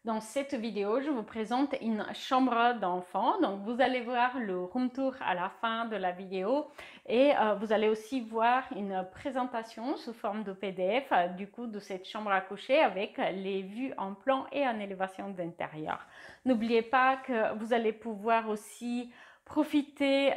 Dans cette vidéo, je vous présente une chambre d'enfant. Donc, vous allez voir le room tour à la fin de la vidéo et vous allez aussi voir une présentation sous forme de PDF du coup de cette chambre à coucher avec les vues en plan et en élévation d'intérieur. N'oubliez pas que vous allez pouvoir aussi profiter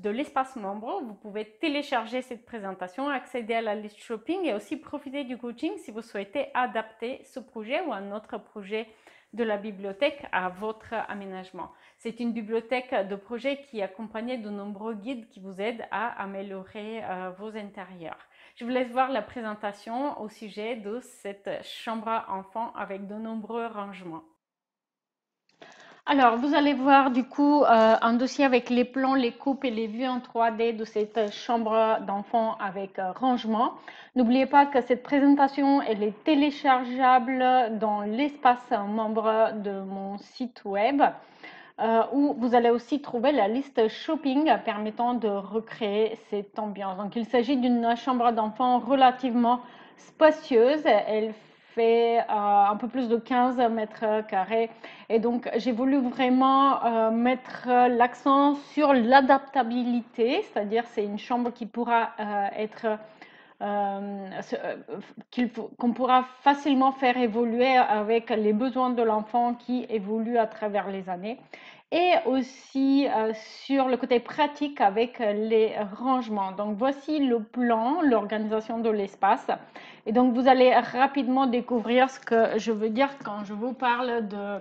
de l'espace membre. Vous pouvez télécharger cette présentation, accéder à la liste shopping et aussi profiter du coaching si vous souhaitez adapter ce projet ou un autre projet de la bibliothèque à votre aménagement. C'est une bibliothèque de projet qui est accompagnée de nombreux guides qui vous aident à améliorer vos intérieurs. Je vous laisse voir la présentation au sujet de cette chambre enfant avec de nombreux rangements. Alors, vous allez voir du coup un dossier avec les plans, les coupes et les vues en 3D de cette chambre d'enfant avec rangement. N'oubliez pas que cette présentation, elle est téléchargeable dans l'espace membre de mon site web où vous allez aussi trouver la liste shopping permettant de recréer cette ambiance. Donc, il s'agit d'une chambre d'enfant relativement spacieuse. Elle fait un peu plus de 15 mètres carrés. Et donc, j'ai voulu vraiment mettre l'accent sur l'adaptabilité, c'est-à-dire c'est une chambre qui pourra être qu'on pourra facilement faire évoluer avec les besoins de l'enfant qui évoluent à travers les années. Et aussi sur le côté pratique avec les rangements. Donc voici le plan, l'organisation de l'espace. Et donc vous allez rapidement découvrir ce que je veux dire quand je vous parle de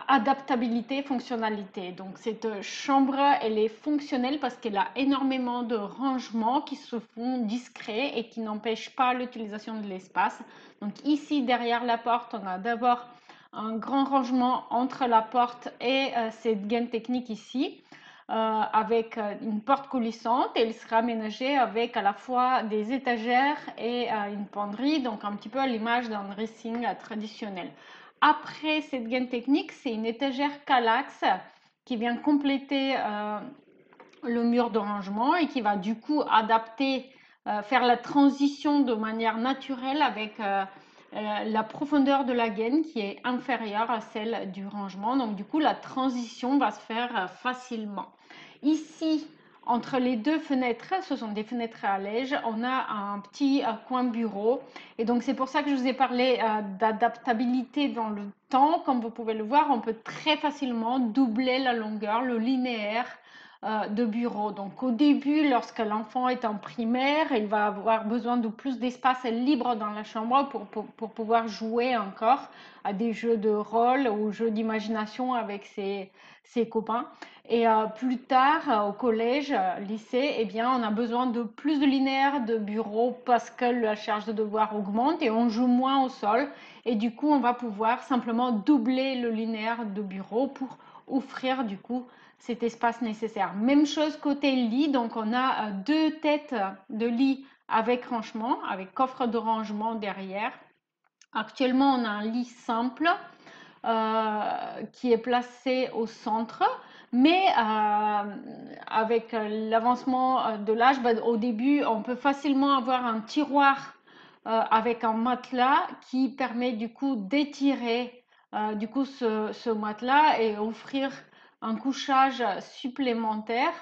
adaptabilité, fonctionnalité. Donc cette chambre, elle est fonctionnelle parce qu'elle a énormément de rangements qui se font discrets et qui n'empêchent pas l'utilisation de l'espace. Donc ici, derrière la porte, on a d'abord un grand rangement entre la porte et cette gaine technique ici. Avec une porte coulissante et il sera aménagé avec à la fois des étagères et une penderie, donc un petit peu à l'image d'un dressing traditionnel. Après cette gaine technique, c'est une étagère Kallax qui vient compléter le mur de rangement et qui va du coup adapter, faire la transition de manière naturelle avec la profondeur de la gaine qui est inférieure à celle du rangement. Donc du coup, la transition va se faire facilement. Ici, entre les deux fenêtres, ce sont des fenêtres à allège, on a un petit coin bureau. Et donc c'est pour ça que je vous ai parlé d'adaptabilité dans le temps. Comme vous pouvez le voir, on peut très facilement doubler la longueur, le linéaire de bureau. Donc au début, lorsque l'enfant est en primaire, il va avoir besoin de plus d'espace libre dans la chambre pour pouvoir jouer encore à des jeux de rôle ou jeux d'imagination avec ses copains. Et plus tard, au collège, lycée, eh bien, on a besoin de plus de linéaire de bureau parce que la charge de devoir augmente et on joue moins au sol. Et du coup, on va pouvoir simplement doubler le linéaire de bureau pour offrir du coup cet espace nécessaire. Même chose côté lit, donc on a deux têtes de lit avec rangement, avec coffre de rangement derrière. Actuellement, on a un lit simple qui est placé au centre, mais avec l'avancement de l'âge, au début, on peut facilement avoir un tiroir avec un matelas qui permet du coup d'étirer du coup ce matelas et offrir un couchage supplémentaire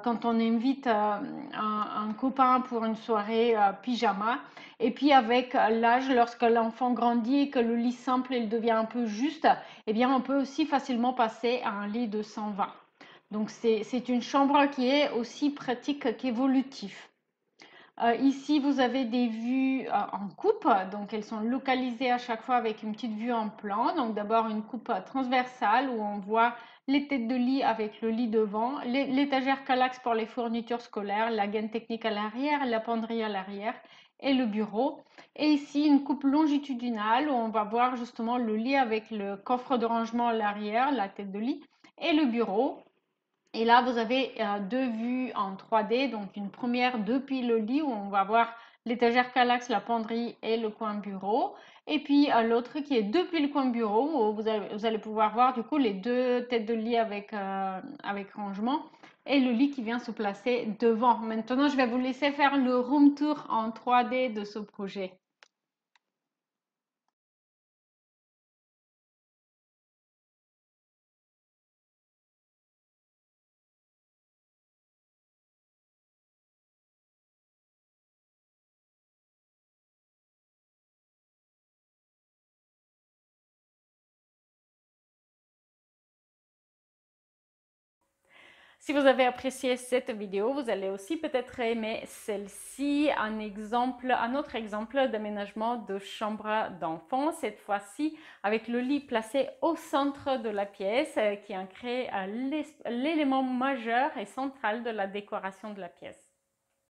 quand on invite un copain pour une soirée pyjama. Et puis avec l'âge, lorsque l'enfant grandit et que le lit simple il devient un peu juste, eh bien on peut aussi facilement passer à un lit de 120. Donc c'est une chambre qui est aussi pratique qu'évolutive. Ici, vous avez des vues en coupe, donc elles sont localisées à chaque fois avec une petite vue en plan. Donc d'abord une coupe transversale où on voit les têtes de lit avec le lit devant, l'étagère Kallax pour les fournitures scolaires, la gaine technique à l'arrière, la penderie à l'arrière et le bureau. Et ici une coupe longitudinale où on va voir justement le lit avec le coffre de rangement à l'arrière, la tête de lit et le bureau. Et là, vous avez deux vues en 3D, donc une première depuis le lit où on va voir l'étagère Kallax, la penderie et le coin bureau. Et puis l'autre qui est depuis le coin bureau où vous allez pouvoir voir du coup les deux têtes de lit avec rangement et le lit qui vient se placer devant. Maintenant, je vais vous laisser faire le room tour en 3D de ce projet. Si vous avez apprécié cette vidéo, vous allez aussi peut-être aimer celle-ci, un autre exemple d'aménagement de chambre d'enfant, cette fois-ci avec le lit placé au centre de la pièce qui en crée l'élément majeur et central de la décoration de la pièce.